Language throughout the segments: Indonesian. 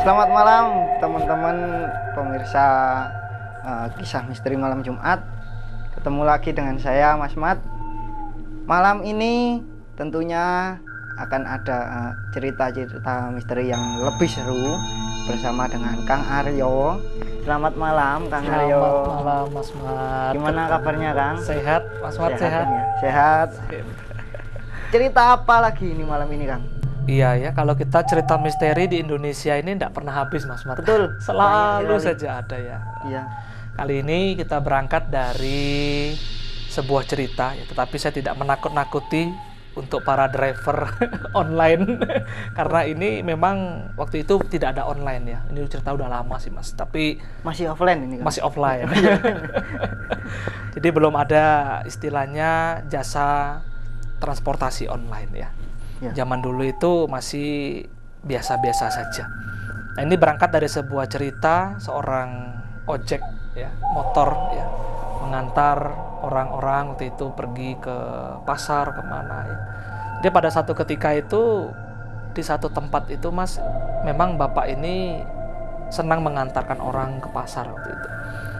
Selamat malam teman-teman pemirsa kisah misteri malam Jumat. Ketemu lagi dengan saya Mas Mat. Malam ini tentunya akan ada cerita-cerita misteri yang lebih seru bersama dengan Kang Aryo. Selamat malam Kang Aryo. Selamat malam Mas Mat. Gimana kabarnya Kang? Sehat Mas Mat, sehat. Ya? Sehat. Cerita apa lagi ini malam ini Kang? Iya ya, kalau kita cerita misteri di Indonesia ini tidak pernah habis Mas Mat. Betul. Selalu saja ada ya. Iya. Kali ini kita berangkat dari sebuah cerita ya, tetapi saya tidak menakut-nakuti untuk para driver online karena ini memang waktu itu tidak ada online ya. Ini cerita udah lama sih Mas, tapi masih offline ini Kang? Masih offline. Jadi belum ada istilahnya jasa transportasi online ya. Zaman dulu itu masih biasa-biasa saja. Nah, ini berangkat dari sebuah cerita seorang ojek ya, motor ya, mengantar orang-orang waktu itu pergi ke pasar kemana ya. Jadi pada satu ketika itu di satu tempat itu Mas, memang bapak ini senang mengantarkan orang ke pasar waktu itu.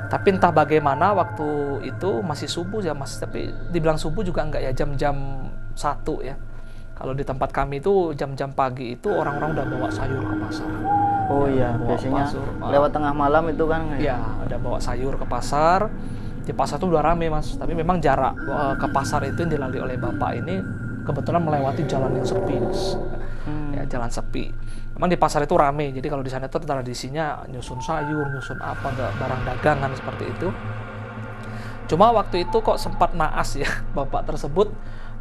Tapi entah bagaimana waktu itu masih subuh ya Mas, tapi dibilang subuh juga enggak ya, jam-jam 1 ya. Kalau di tempat kami itu jam-jam pagi itu orang-orang udah bawa sayur ke pasar. Oh iya, biasanya lewat tengah malam itu kan? Iya, ada bawa sayur ke pasar. Di pasar itu udah rame Mas, tapi memang jarak ke pasar itu yang dilalui oleh bapak ini kebetulan melewati jalan yang sepi Mas. Ya, jalan sepi. Memang di pasar itu rame, jadi kalau di sana itu tradisinya nyusun sayur, nyusun apa, barang dagangan seperti itu. Cuma waktu itu kok sempat naas ya, bapak tersebut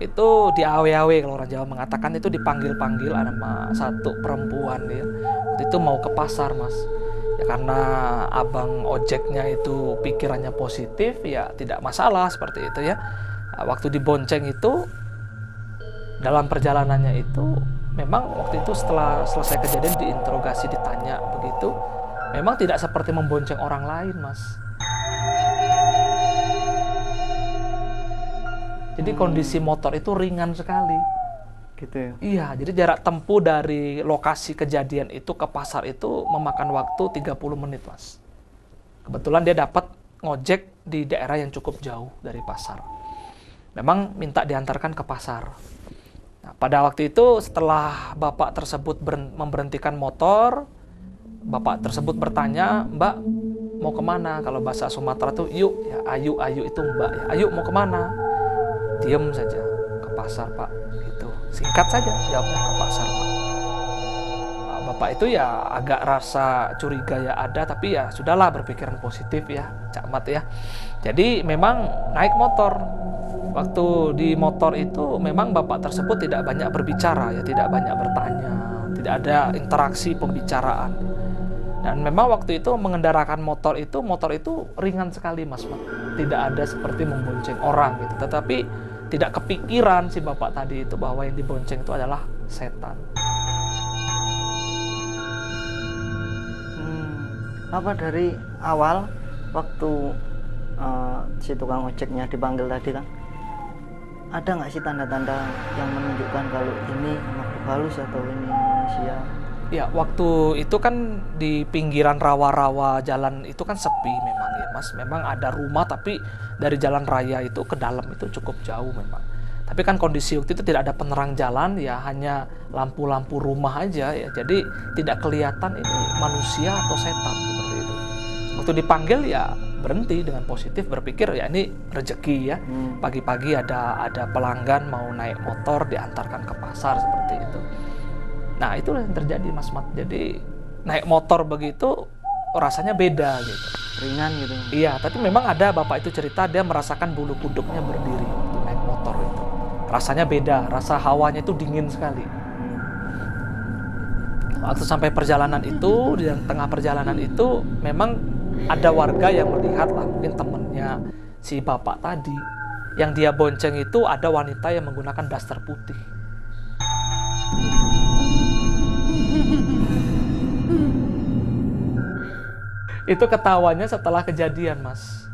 itu di awe-awe, kalau orang Jawa mengatakan itu dipanggil-panggil sama satu perempuan ya. Waktu itu mau ke pasar Mas. Ya karena abang ojeknya itu pikirannya positif ya tidak masalah seperti itu ya. Nah, waktu dibonceng itu dalam perjalanannya itu memang waktu itu setelah selesai kejadian diinterogasi, ditanya begitu, memang tidak seperti membonceng orang lain Mas. Jadi kondisi motor itu ringan sekali. Gitu ya? Iya, jadi jarak tempuh dari lokasi kejadian itu ke pasar itu memakan waktu 30 menit, Mas. Kebetulan dia dapat ngojek di daerah yang cukup jauh dari pasar. Memang minta diantarkan ke pasar. Nah, pada waktu itu setelah bapak tersebut memberhentikan motor, bapak tersebut bertanya, "Mbak, mau kemana?" Kalau bahasa Sumatera tuh yuk, ya ayu, ayu itu Mbak ya. "Ayu mau kemana?" Diam saja, "Ke pasar Pak," gitu. Singkat saja jawabnya, "Ke pasar Pak." Nah, bapak itu ya agak rasa curiga ya ada, tapi ya sudahlah, berpikiran positif ya Cak Mat ya. Jadi memang naik motor. Waktu di motor itu memang bapak tersebut tidak banyak berbicara ya, tidak banyak bertanya, tidak ada interaksi pembicaraan. Dan memang waktu itu mengendarakan motor itu ringan sekali Mas. Tidak ada seperti membonceng orang gitu. Tetapi tidak kepikiran si bapak tadi itu bahwa yang dibonceng itu adalah setan. Apa dari awal waktu si tukang ojeknya dipanggil tadi kan, ada nggak sih tanda-tanda yang menunjukkan kalau ini makhluk halus atau ini manusia? Ya, waktu itu kan di pinggiran rawa-rawa jalan itu kan sepi memang ya Mas. Memang ada rumah tapi dari jalan raya itu ke dalam itu cukup jauh memang. Tapi kan kondisi waktu itu tidak ada penerang jalan ya, hanya lampu-lampu rumah aja ya. Jadi tidak kelihatan ini manusia atau setan seperti itu. Waktu dipanggil ya berhenti dengan positif, berpikir ya ini rezeki ya. Pagi-pagi ada pelanggan mau naik motor diantarkan ke pasar seperti itu. Nah, itu yang terjadi Mas Mat. Jadi naik motor begitu rasanya beda gitu. Ringan gitu. Iya, tapi memang ada bapak itu cerita dia merasakan bulu kuduknya berdiri waktu naik motor itu. Rasanya beda, rasa hawanya itu dingin sekali. Waktu sampai perjalanan itu, di tengah perjalanan itu memang ada warga yang melihat lah, mungkin temennya si bapak tadi. Yang dia bonceng itu ada wanita yang menggunakan daster putih. Itu ketawanya setelah kejadian Mas.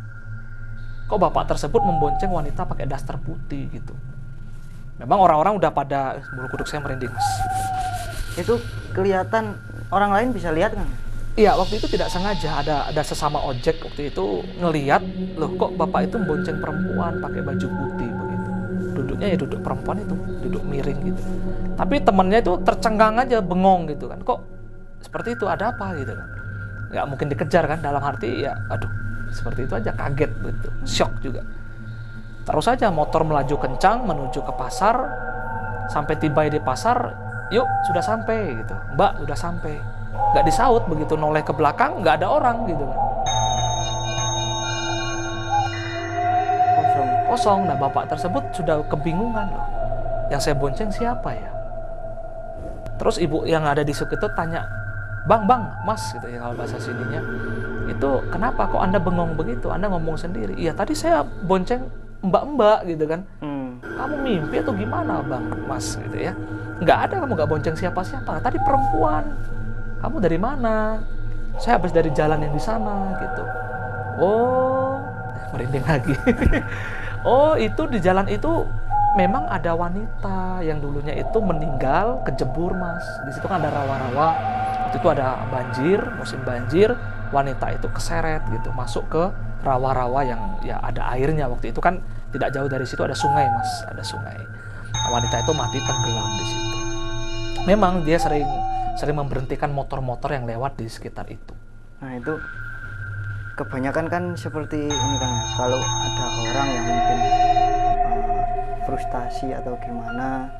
Kok bapak tersebut membonceng wanita pakai daster putih gitu. Memang orang-orang udah pada, bulu kuduk saya merinding Mas. Itu kelihatan orang lain bisa lihat kan? Iya, waktu itu tidak sengaja ada sesama ojek waktu itu ngelihat, loh kok bapak itu bonceng perempuan pakai baju putih begitu. Duduknya ya duduk perempuan itu, duduk miring gitu. Tapi temennya itu tercengang aja, bengong gitu kan. Kok seperti itu, ada apa gitu kan. Nggak mungkin dikejar kan, dalam arti ya aduh, seperti itu aja, kaget gitu, shock juga. Terus saja motor melaju kencang menuju ke pasar, sampai tiba di pasar, yuk sudah sampai gitu, mbak sudah sampai. Nggak disaut, begitu noleh ke belakang nggak ada orang gitu kan, kosong. Nah bapak tersebut sudah kebingungan loh, yang saya bonceng siapa ya. Terus ibu yang ada di situ tanya, bang mas gitu ya kalau bahasa sininya, itu kenapa kok anda bengong begitu, anda ngomong sendiri. Iya tadi saya bonceng mbak gitu kan. Kamu mimpi atau gimana bang mas gitu ya. Nggak ada, kamu nggak bonceng siapa-siapa, tadi perempuan. Kamu dari mana? Saya habis dari jalan yang di sana gitu. Oh, merinding lagi. Oh, itu di jalan itu memang ada wanita yang dulunya itu meninggal kejebur mas. Di situ kan ada rawa-rawa. Waktu itu ada banjir, musim banjir. Wanita itu keseret gitu, masuk ke rawa-rawa yang ya ada airnya. Waktu itu kan tidak jauh dari situ ada sungai mas, ada sungai. Nah, wanita itu mati tenggelam di situ. Memang dia sering memberhentikan motor-motor yang lewat di sekitar itu. Nah itu kebanyakan kan seperti ini kan, kalau ada orang yang mungkin frustasi atau gimana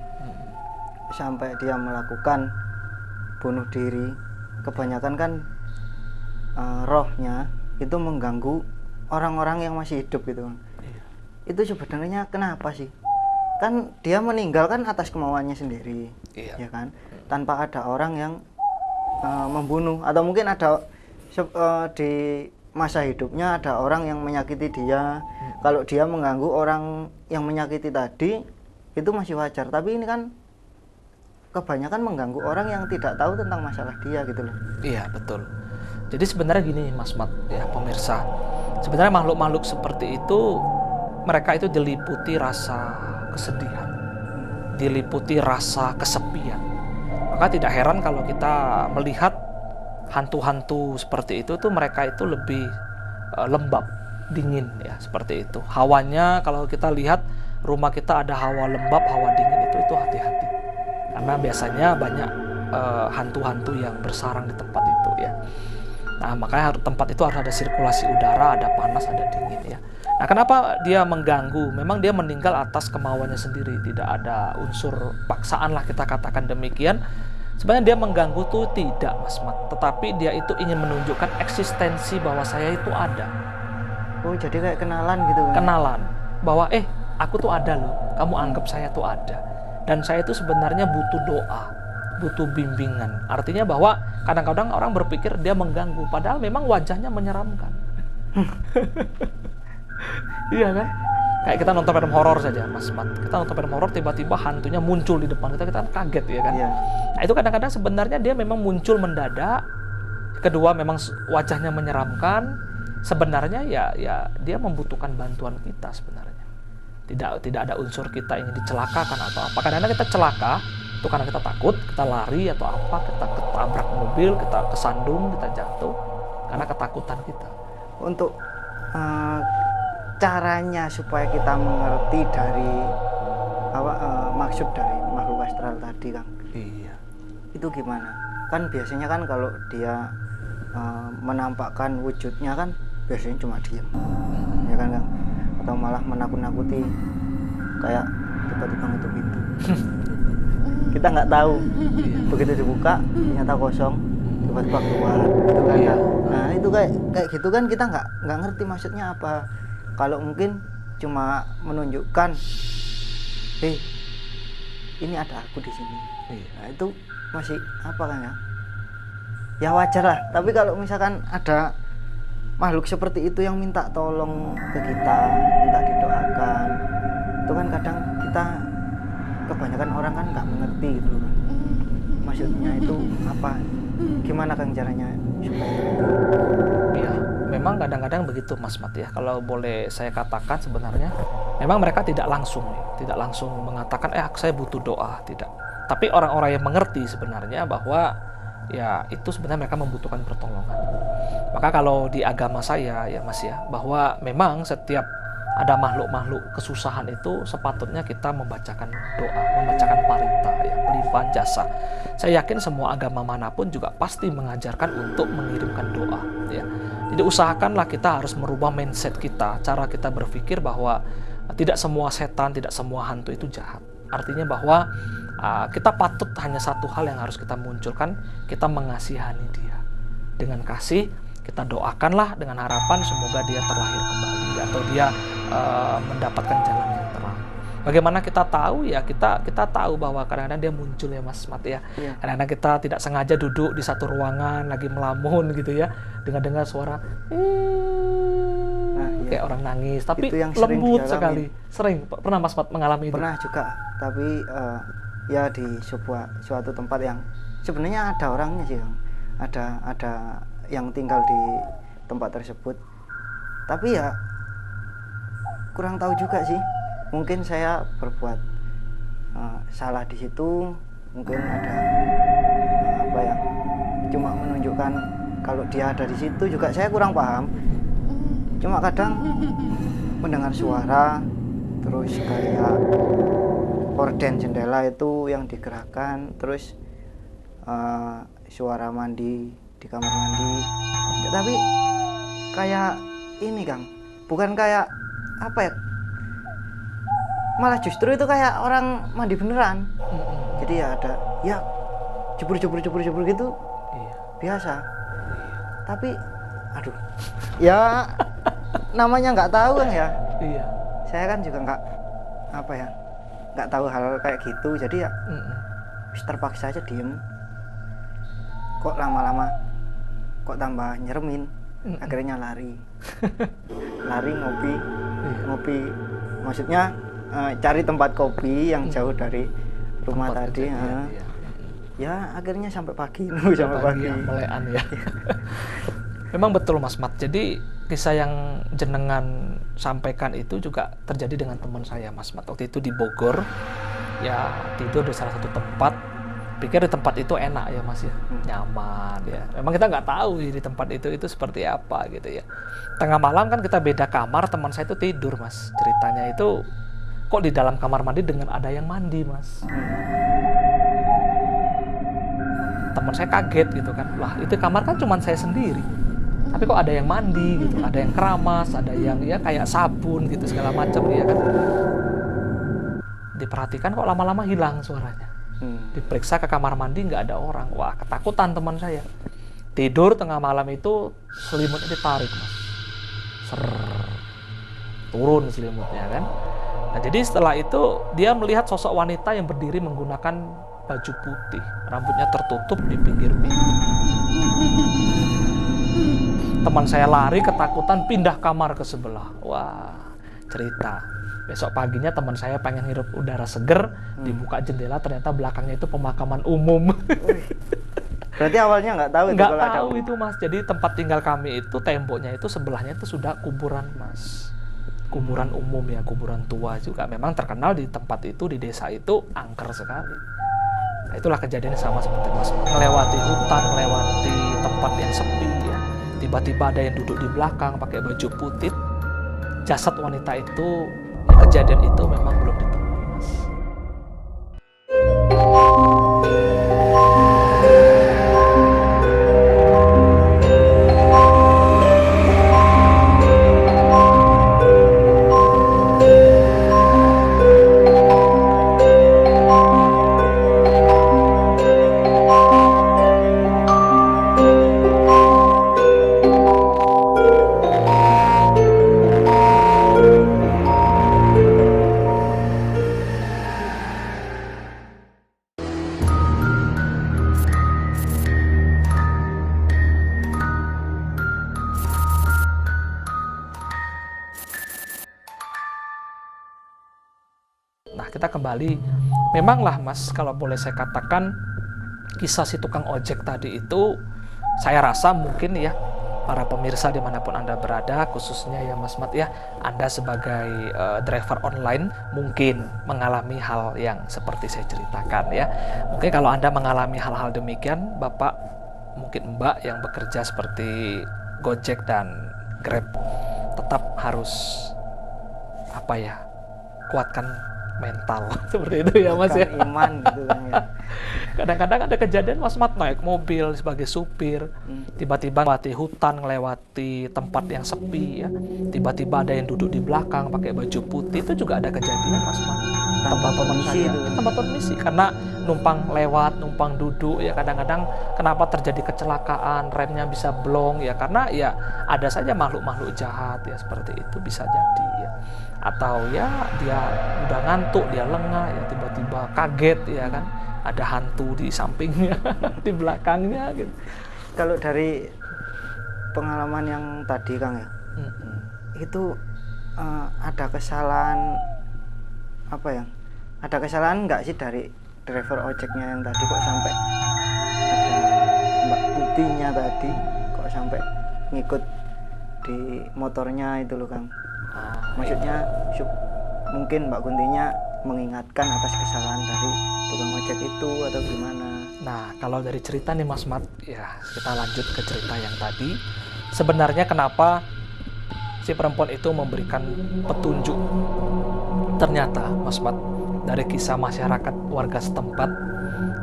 sampai dia melakukan bunuh diri, kebanyakan kan rohnya itu mengganggu orang-orang yang masih hidup gitu kan. Itu sebenarnya kenapa sih? Kan dia meninggal kan atas kemauannya sendiri, ya kan, tanpa ada orang yang membunuh, atau mungkin ada di masa hidupnya ada orang yang menyakiti dia. Kalau dia mengganggu orang yang menyakiti tadi itu masih wajar, tapi ini kan kebanyakan mengganggu orang yang tidak tahu tentang masalah dia gitu loh. Iya betul. Jadi sebenarnya gini Mas Mat ya pemirsa, sebenarnya makhluk-makhluk seperti itu mereka itu diliputi rasa kesedihan, diliputi rasa kesepian. Maka tidak heran kalau kita melihat hantu-hantu seperti itu tuh mereka itu lebih lembab, dingin ya seperti itu. Hawanya kalau kita lihat rumah kita ada hawa lembab, hawa dingin itu hati-hati. Karena biasanya banyak hantu-hantu yang bersarang di tempat itu ya. Nah makanya tempat itu harus ada sirkulasi udara, ada panas, ada dingin ya. Nah kenapa dia mengganggu? Memang dia meninggal atas kemauannya sendiri, tidak ada unsur paksaan lah kita katakan demikian. Sebenarnya dia mengganggu tuh tidak Mas Mat, tetapi dia itu ingin menunjukkan eksistensi bahwa saya itu ada. Oh jadi kayak kenalan gitu kan? Kenalan, bahwa aku tuh ada loh, kamu anggap saya tuh ada. Dan saya itu sebenarnya butuh doa, butuh bimbingan. Artinya bahwa kadang-kadang orang berpikir dia mengganggu, padahal memang wajahnya menyeramkan. Iya kan? Kayak kita nonton film horor saja, Mas Mat. Kita nonton film horor tiba-tiba hantunya muncul di depan kita, kita kaget ya kan? Iya. Nah itu kadang-kadang sebenarnya dia memang muncul mendadak. Kedua memang wajahnya menyeramkan. Sebenarnya ya dia membutuhkan bantuan kita sebenarnya. Tidak ada unsur kita ingin dicelakakan atau apa. Kadang-kadang kita celaka itu karena kita takut, kita lari atau apa, kita ketabrak mobil, kita kesandung, kita jatuh karena ketakutan kita. Untuk caranya supaya kita mengerti dari maksud dari makhluk astral tadi Kang. Iya. Itu gimana? Kan biasanya kan kalau dia menampakkan wujudnya kan biasanya cuma diem, ya kan Kang? Atau malah menakut-nakuti kayak tiba-tiba ngetuk pintu. Kita nggak tahu. Begitu dibuka ternyata kosong, tiba-tiba keluar gitu kan. Iya. Nah itu kayak gitu kan, kita nggak ngerti maksudnya apa. Kalau mungkin cuma menunjukkan ini ada aku di sini. Nah itu masih apa kan ya wajar lah. Tapi kalau misalkan ada makhluk seperti itu yang minta tolong ke kita, minta didoakan, itu kan kadang kita, kebanyakan orang kan nggak mengerti gitu kan, maksudnya itu apa, gimana Kang caranya supaya ya memang kadang-kadang begitu Mas Mat ya. Kalau boleh saya katakan sebenarnya memang mereka tidak langsung mengatakan saya butuh doa, tidak. Tapi orang-orang yang mengerti sebenarnya bahwa ya itu sebenarnya mereka membutuhkan pertolongan. Maka kalau di agama saya ya Mas ya, bahwa memang setiap ada makhluk-makhluk kesusahan itu sepatutnya kita membacakan doa, membacakan parita, ya, pelimpahan jasa. Saya yakin semua agama manapun juga pasti mengajarkan untuk mengirimkan doa. Ya. Jadi usahakanlah kita harus merubah mindset kita, cara kita berpikir bahwa tidak semua setan, tidak semua hantu itu jahat. Artinya bahwa kita patut hanya satu hal yang harus kita munculkan, kita mengasihani dia. Dengan kasih, kita doakanlah dengan harapan semoga dia terlahir kembali atau dia mendapatkan jalan yang terang. Bagaimana kita tahu ya, kita tahu bahwa kadang-kadang dia muncul ya Mas Mat ya. Kadang-kadang kita tidak sengaja duduk di satu ruangan lagi melamun gitu ya, dengar suara kayak orang nangis, tapi yang lembut sekali. Sering pernah Mas Mat mengalami itu? Pernah juga, tapi ya di suatu tempat yang sebenarnya ada orangnya sih, ada yang tinggal di tempat tersebut. Tapi ya kurang tahu juga sih. Mungkin saya berbuat salah di situ. Mungkin ada apa ya? Cuma menunjukkan kalau dia ada di situ juga saya kurang paham. Cuma kadang mendengar suara, terus kayak horden jendela itu yang digerakkan, terus suara mandi di kamar mandi. Tapi kayak ini Kang, bukan kayak apa ya, malah justru itu kayak orang mandi beneran. Jadi ya ada ya jebur gitu. Biasa. Tapi aduh ya namanya nggak tahu kan ya. Saya kan juga nggak tahu hal kayak gitu, jadi ya terpaksa aja diem. Kok lama-lama kok tambah nyeremin, akhirnya lari ngopi, maksudnya cari tempat kopi yang jauh dari rumah tempat tadi. Ya akhirnya sampai pagi sampai pagi melean ya. Memang betul Mas Mat, jadi kisah yang jenengan sampaikan itu juga terjadi dengan teman saya Mas Mat. Waktu itu di Bogor ya, tidur di salah satu tempat, pikir di tempat itu enak ya Mas ya, nyaman ya. Memang kita nggak tahu di tempat itu seperti apa gitu ya. Tengah malam kan kita beda kamar, teman saya itu tidur Mas. Ceritanya itu kok di dalam kamar mandi dengan ada yang mandi Mas. Teman saya kaget gitu kan, lah itu kamar kan cuma saya sendiri, tapi kok ada yang mandi gitu, ada yang keramas, ada yang ya kayak sabun gitu segala macam ya kan. Diperhatikan kok lama-lama hilang suaranya. Diperiksa ke kamar mandi nggak ada orang. Wah, ketakutan teman saya. Tidur tengah malam itu selimutnya ditarik Mas. Turun selimutnya kan. Nah jadi setelah itu dia melihat sosok wanita yang berdiri menggunakan baju putih, rambutnya tertutup di pinggir pintu. Teman saya lari ketakutan pindah kamar ke sebelah. Wah, cerita. Besok paginya teman saya pengen hirup udara seger, dibuka jendela ternyata belakangnya itu pemakaman umum. Berarti awalnya nggak tahu itu? Nggak tahu itu Mas. Jadi tempat tinggal kami itu temboknya itu sebelahnya itu sudah kuburan Mas. Kuburan umum ya, kuburan tua juga. Memang terkenal di tempat itu, di desa itu angker sekali. Nah, itulah kejadian sama seperti Mas. Melewati hutan, melewati tempat yang sepi ya. Tiba-tiba ada yang duduk di belakang pakai baju putih. Jasad wanita itu, kejadian itu memang belum ditemui Mas. Nah, kita kembali, memanglah Mas, kalau boleh saya katakan, kisah si tukang ojek tadi itu, saya rasa mungkin ya, para pemirsa dimanapun Anda berada, khususnya ya Mas Mat ya, Anda sebagai driver online mungkin mengalami hal yang seperti saya ceritakan ya. Mungkin kalau Anda mengalami hal-hal demikian, Bapak, mungkin Mbak yang bekerja seperti Gojek dan Grab, tetap harus kuatkan mental seperti itu ya Mas ya. Iman gitu kan ya. Kadang-kadang ada kejadian Mas Mat naik mobil sebagai supir, tiba-tiba melewati hutan, melewati tempat yang sepi ya, tiba-tiba ada yang duduk di belakang pakai baju putih, itu juga ada kejadian Mas Mat. Tanpa permisi itu. Tanpa permisi, karena numpang lewat, numpang duduk ya, kadang-kadang kenapa terjadi kecelakaan, remnya bisa blong ya, karena ya ada saja makhluk-makhluk jahat ya, seperti itu bisa jadi ya. Atau ya dia udah ngantuk, dia lengah ya, tiba-tiba kaget ya kan, ada hantu di sampingnya di belakangnya gitu. Kalau dari pengalaman yang tadi Kang ya, itu ada kesalahan ada kesalahan nggak sih dari driver ojeknya yang tadi, kok sampai ada Mbak Putihnya tadi kok sampai ngikut di motornya itu loh Kang? Maksudnya mungkin Mbak Kuntinya mengingatkan atas kesalahan dari tukang ojek itu atau gimana? Nah, kalau dari cerita nih Mas Mat, ya kita lanjut ke cerita yang tadi. Sebenarnya kenapa si perempuan itu memberikan petunjuk? Ternyata Mas Mat, dari kisah masyarakat warga setempat,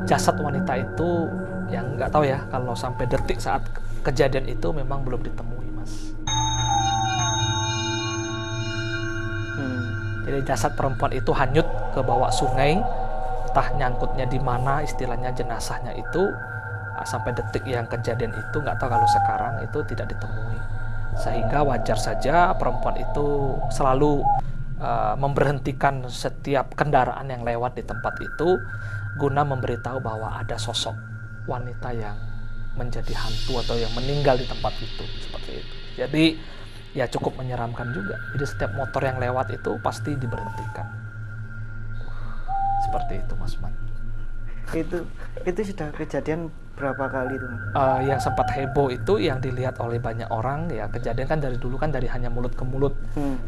jasad wanita itu yang nggak tahu ya, kalau sampai detik saat kejadian itu memang belum ditemui Mas. Jadi jasad perempuan itu hanyut ke bawah sungai, entah nyangkutnya di mana, istilahnya jenazahnya itu sampai detik yang kejadian itu nggak tahu kalau sekarang itu tidak ditemui. Sehingga wajar saja perempuan itu selalu memberhentikan setiap kendaraan yang lewat di tempat itu guna memberitahu bahwa ada sosok wanita yang menjadi hantu atau yang meninggal di tempat itu, seperti itu. Jadi ya cukup menyeramkan juga. Jadi setiap motor yang lewat itu pasti diberhentikan. Seperti itu Mas Mat. Itu sudah kejadian berapa kali itu? Yang sempat heboh itu yang dilihat oleh banyak orang ya, kejadian kan dari dulu kan dari hanya mulut ke mulut.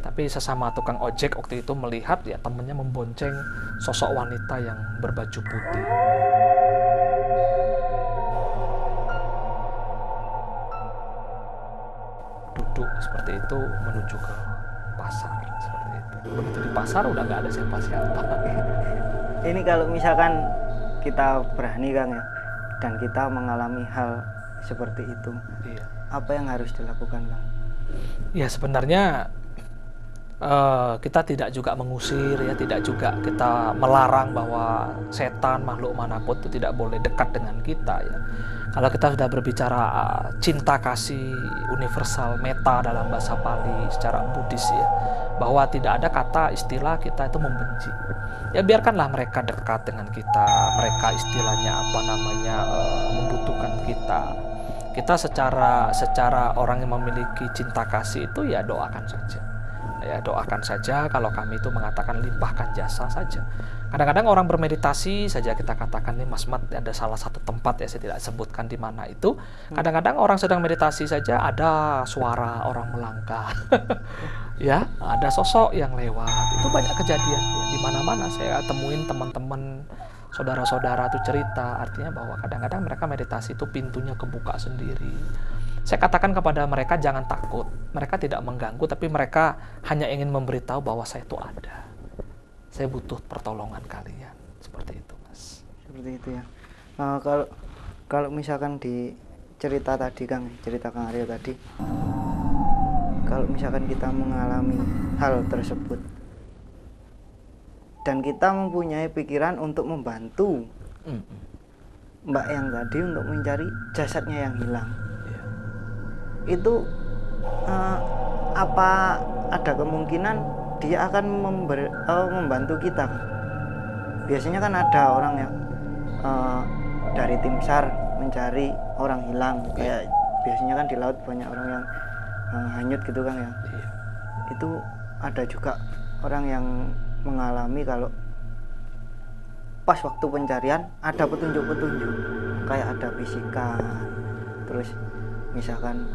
Tapi sesama tukang ojek waktu itu melihat ya temennya membonceng sosok wanita yang berbaju putih. Duduk seperti itu menuju ke pasar seperti itu. Begitu di pasar udah nggak ada siapa-siapa. Ini kalau misalkan kita berani Kang ya, dan kita mengalami hal seperti itu, Iya. apa yang harus dilakukan Kang? Ya sebenarnya kita tidak juga mengusir ya, tidak juga kita melarang bahwa setan, makhluk manapun itu tidak boleh dekat dengan kita ya. Kalau kita sudah berbicara cinta kasih universal meta dalam bahasa Pali secara Buddhis ya, bahwa tidak ada kata istilah kita itu membenci. Ya biarkanlah mereka dekat dengan kita, mereka istilahnya membutuhkan kita. Kita secara orang yang memiliki cinta kasih itu ya doakan saja. Ya doakan saja, kalau kami itu mengatakan limpahkan jasa saja. Kadang-kadang orang bermeditasi saja, kita katakan nih Mas Mat, ada salah satu tempat ya, saya tidak sebutkan di mana itu. Kadang-kadang orang sedang meditasi saja ada suara orang melangkah. Ya, ada sosok yang lewat. Itu banyak kejadian ya, di mana-mana saya temuin teman-teman, saudara-saudara itu cerita, artinya bahwa kadang-kadang mereka meditasi itu pintunya kebuka sendiri. Saya katakan kepada mereka jangan takut, mereka tidak mengganggu, tapi mereka hanya ingin memberitahu bahwa saya itu ada. Saya butuh pertolongan kalian, seperti itu Mas. Seperti itu ya. Kalau misalkan di cerita tadi Kang, cerita Kang Aryo tadi, kalau misalkan kita mengalami hal tersebut dan kita mempunyai pikiran untuk membantu Mbak yang tadi untuk mencari jasadnya yang hilang, itu apa ada kemungkinan dia akan membantu kita? Biasanya kan ada orang yang dari tim SAR mencari orang hilang, kayak biasanya kan di laut banyak orang yang hanyut gitu kan ya. Itu ada juga orang yang mengalami kalau pas waktu pencarian ada petunjuk-petunjuk, kayak ada bisikan, terus misalkan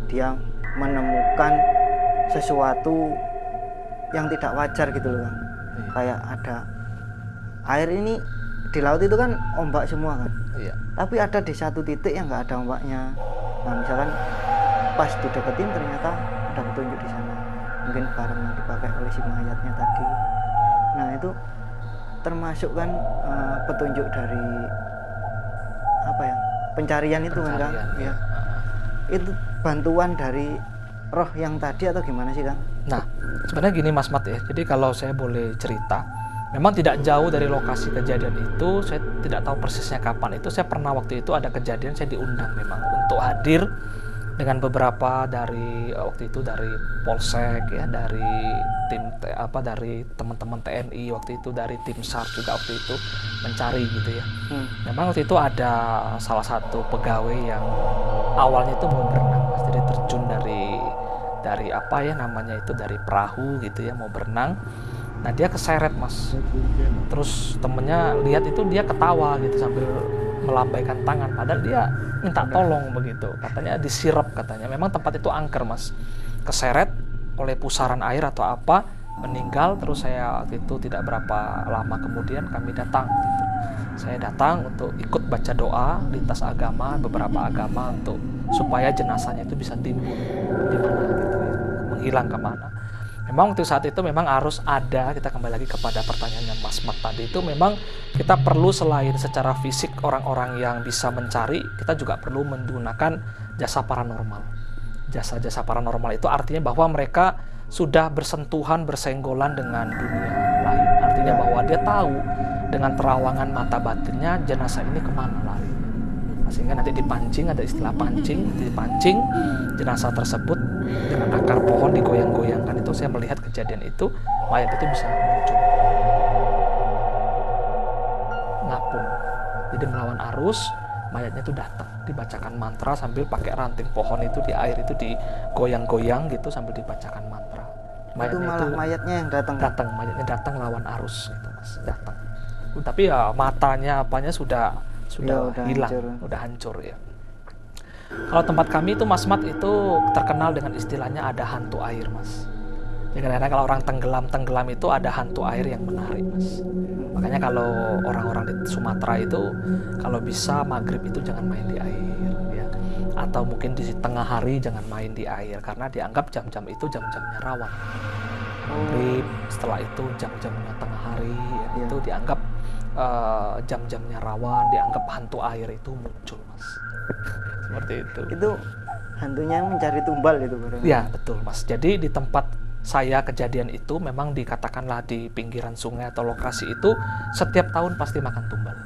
dia menemukan sesuatu yang tidak wajar gitu loh Kang. Kayak ada air ini di laut itu kan ombak semua kan. Iya. Tapi ada di satu titik yang nggak ada ombaknya. Nah misalkan pas dideketin ternyata ada petunjuk di sana. Mungkin barang yang dipakai oleh si mayatnya tadi. Nah itu termasuk kan petunjuk dari apa ya, pencarian itu kan Kang. Ya. Itu bantuan dari roh yang tadi atau gimana sih Kang? Nah, sebenarnya gini Mas Mat ya. Jadi kalau saya boleh cerita, memang tidak jauh dari lokasi kejadian itu, saya tidak tahu persisnya kapan itu. Saya pernah waktu itu ada kejadian, saya diundang memang untuk hadir dengan beberapa dari waktu itu dari Polsek ya, dari tim dari teman-teman TNI waktu itu, dari tim SAR juga waktu itu mencari gitu ya. Memang waktu itu ada salah satu pegawai yang awalnya itu mau berenang, Mas. Jadi terjun dari apa ya namanya itu, dari perahu gitu ya, mau berenang. Nah dia keseret Mas, terus temennya lihat itu, dia ketawa gitu sambil melambaikan tangan, padahal dia minta tolong begitu, katanya disirep katanya. Memang tempat itu angker Mas, keseret oleh pusaran air atau apa, meninggal. Terus saya waktu itu tidak berapa lama kemudian kami datang gitu. Saya datang untuk ikut baca doa lintas agama, beberapa agama, untuk supaya jenazahnya itu bisa timbun di mana gitu ya, menghilang kemana. Memang waktu saat itu memang harus ada, kita kembali lagi kepada pertanyaannya Mas Mat tadi, itu memang kita perlu selain secara fisik orang-orang yang bisa mencari, kita juga perlu menggunakan jasa paranormal. Jasa-jasa paranormal itu artinya bahwa mereka sudah bersentuhan, bersenggolan dengan dunia lain. Artinya bahwa dia tahu dengan terawangan mata batinnya jenazah ini kemana lari. Sehingga nanti dipancing, ada istilah pancing, dipancing jenazah tersebut dengan akar pohon digoyang-goyangkan. Itu saya melihat kejadian itu, mayat itu bisa muncul ngapung, jadi melawan arus. Mayatnya itu datang, dibacakan mantra sambil pakai ranting pohon itu di air itu digoyang-goyang gitu sambil dibacakan mantra. Mayatnya itu malah mayatnya yang datang, mayatnya datang lawan arus gitu Mas, datang. Tapi ya matanya apanya sudah hilang, udah hancur ya. Kalau tempat kami itu Mas Mat itu terkenal dengan istilahnya ada hantu air Mas. Ya kadang-kadang kalau orang tenggelam itu ada hantu air yang menarik Mas. Makanya kalau orang-orang di Sumatera itu kalau bisa maghrib itu jangan main di air ya. Atau mungkin di tengah hari jangan main di air, karena dianggap jam-jam itu jam-jamnya rawan. Maghrib, setelah itu jam-jamnya tengah hari ya, itu dianggap jam-jamnya rawan, dianggap hantu air itu muncul Mas. Seperti itu. Itu hantunya mencari tumbal itu Bro. Ya betul Mas. Jadi di tempat saya kejadian itu memang dikatakanlah di pinggiran sungai atau lokasi itu setiap tahun pasti makan tumbal.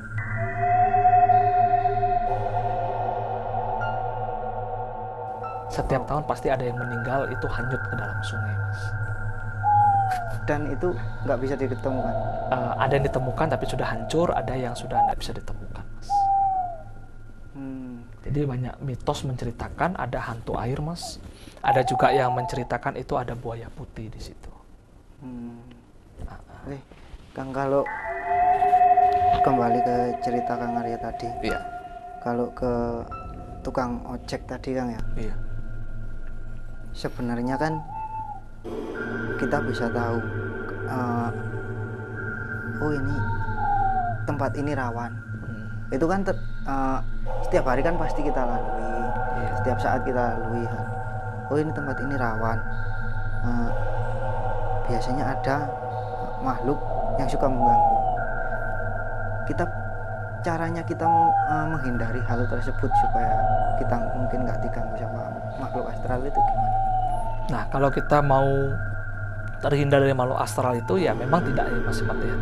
Setiap tahun pasti ada yang meninggal itu hanyut ke dalam sungai Mas. Dan itu nggak bisa ditemukan? Ada yang ditemukan tapi sudah hancur, ada yang sudah nggak bisa ditemukan Mas. Jadi banyak mitos menceritakan ada hantu air Mas. Ada juga yang menceritakan itu ada buaya putih di situ. Kang, kalau kembali ke cerita Kang Arya tadi, iya. Kalau ke tukang ojek tadi Kang ya, iya. Sebenarnya kan kita bisa tahu, oh ini tempat ini rawan. Itu kan setiap hari kan pasti kita lalui, setiap saat kita lalui. Oh ini tempat ini rawan. Biasanya ada makhluk yang suka mengganggu. Caranya kita menghindari hal tersebut supaya kita mungkin nggak diganggu sama makhluk astral itu gimana? Nah kalau kita mau terhindar dari makhluk astral itu ya memang tidak ya Mas Mat ya,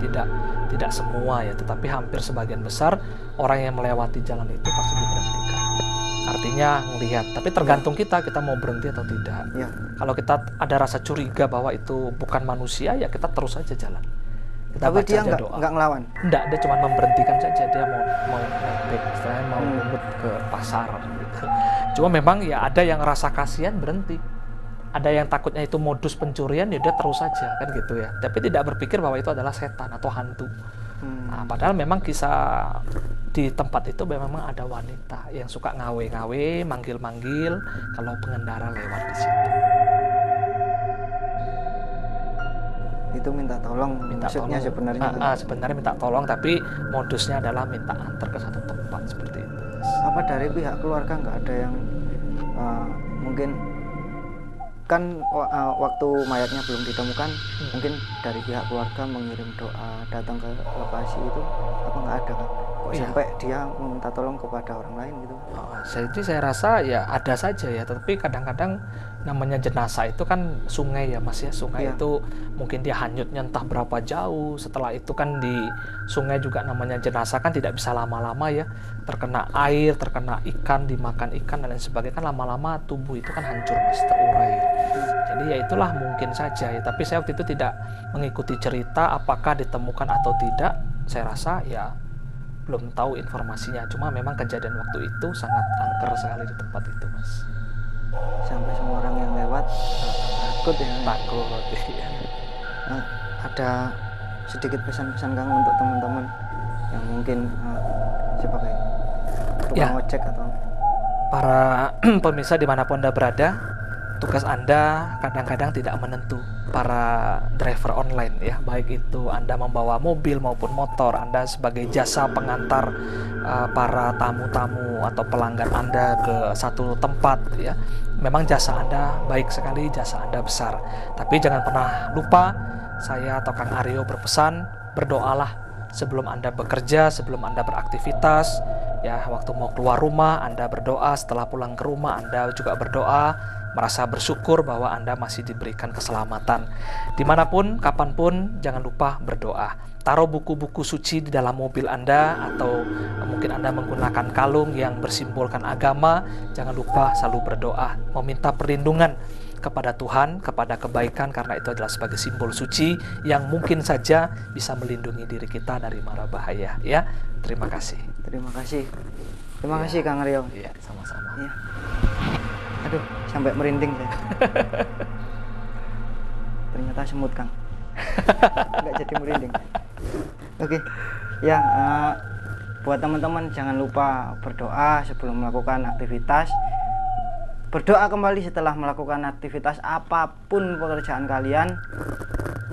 tidak semua ya, tetapi hampir sebagian besar orang yang melewati jalan itu pasti diberhentikan. Artinya melihat, tapi tergantung kita mau berhenti atau tidak. Ya. Kalau kita ada rasa curiga bahwa itu bukan manusia ya kita terus saja jalan. Kita tapi baca dia aja doa. Nggak ngelawan? Enggak, dia cuma memberhentikan saja, dia mau nebeng, istilahnya mau ngebut ke pasar gitu. Cuma memang ya ada yang rasa kasihan berhenti. Ada yang takutnya itu modus pencurian ya dia terus saja kan gitu ya. Tapi tidak berpikir bahwa itu adalah setan atau hantu. Nah, padahal memang kisah di tempat itu memang ada wanita yang suka ngawe-ngawe, manggil-manggil kalau pengendara lewat di situ. Itu minta tolong, Minta maksudnya tolong. sebenarnya Sebenarnya minta tolong, tapi modusnya adalah minta antar ke satu tempat seperti itu. apa dari pihak keluarga nggak ada yang mungkin kan waktu mayatnya belum ditemukan, mungkin dari pihak keluarga mengirim doa datang ke lokasi itu, apa nggak ada kan? Kok Iya. sampai dia meminta tolong kepada orang lain gitu? Jadi saya rasa ya ada saja ya, tapi kadang-kadang namanya jenazah itu kan sungai ya Mas ya, sungai Iya. itu mungkin dia hanyutnya entah berapa jauh, setelah itu kan di sungai juga namanya jenazah kan tidak bisa lama-lama ya, terkena air, terkena ikan, dimakan ikan dan lain sebagainya, kan lama-lama tubuh itu kan hancur Mas, terurai. Jadi ya itulah mungkin saja ya, tapi saya waktu itu tidak mengikuti cerita apakah ditemukan atau tidak, saya rasa ya belum tahu informasinya, cuma memang kejadian waktu itu sangat angker sekali di tempat itu Mas. Sampai semua orang yang lewat takut ya. Takut ya. Ada sedikit pesan-pesan Kang untuk teman-teman yang mungkin sebagai tukang Ya. ojek atau Para pemirsa dimanapun Anda berada, tugas Anda kadang-kadang tidak menentu. Para driver online ya, baik itu Anda membawa mobil maupun motor, Anda sebagai jasa pengantar para tamu-tamu atau pelanggan Anda ke satu tempat ya. Memang jasa Anda baik sekali, jasa Anda besar. Tapi jangan pernah lupa, saya atau Kang Aryo berpesan, berdoalah sebelum Anda bekerja, sebelum Anda beraktivitas. Ya, waktu mau keluar rumah, Anda berdoa. Setelah pulang ke rumah, Anda juga berdoa. Merasa bersyukur bahwa Anda masih diberikan keselamatan. Dimanapun, kapanpun, jangan lupa berdoa. Taruh buku-buku suci di dalam mobil Anda, atau mungkin Anda menggunakan kalung yang bersimbolkan agama. Jangan lupa selalu berdoa, meminta perlindungan kepada Tuhan, kepada kebaikan, karena itu adalah sebagai simbol suci yang mungkin saja bisa melindungi diri kita dari mara bahaya. Ya, terima kasih. terima kasih. Terima kasih Kang Aryo. Iya, sama-sama. Iya. Aduh, sampai merinding saya. Ternyata semut Kang. Nggak jadi merinding. Oke. Ya, buat teman-teman jangan lupa berdoa sebelum melakukan aktivitas. Berdoa kembali setelah melakukan aktivitas apapun pekerjaan kalian.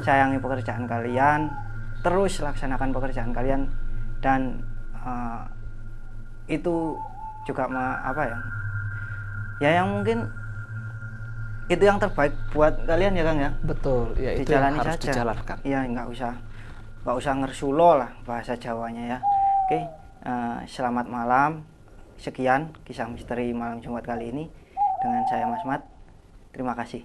Sayangi pekerjaan kalian. Terus laksanakan pekerjaan kalian. Dan itu juga apa ya? Ya yang mungkin itu yang terbaik buat kalian ya Kang ya. Betul, ya itu yang Dijalani harus saja. dijalankan. Iya, nggak usah ngersulo lah bahasa Jawanya ya. Oke, selamat malam. Sekian kisah misteri malam Jumat kali ini dengan saya Mas Mat. Terima kasih.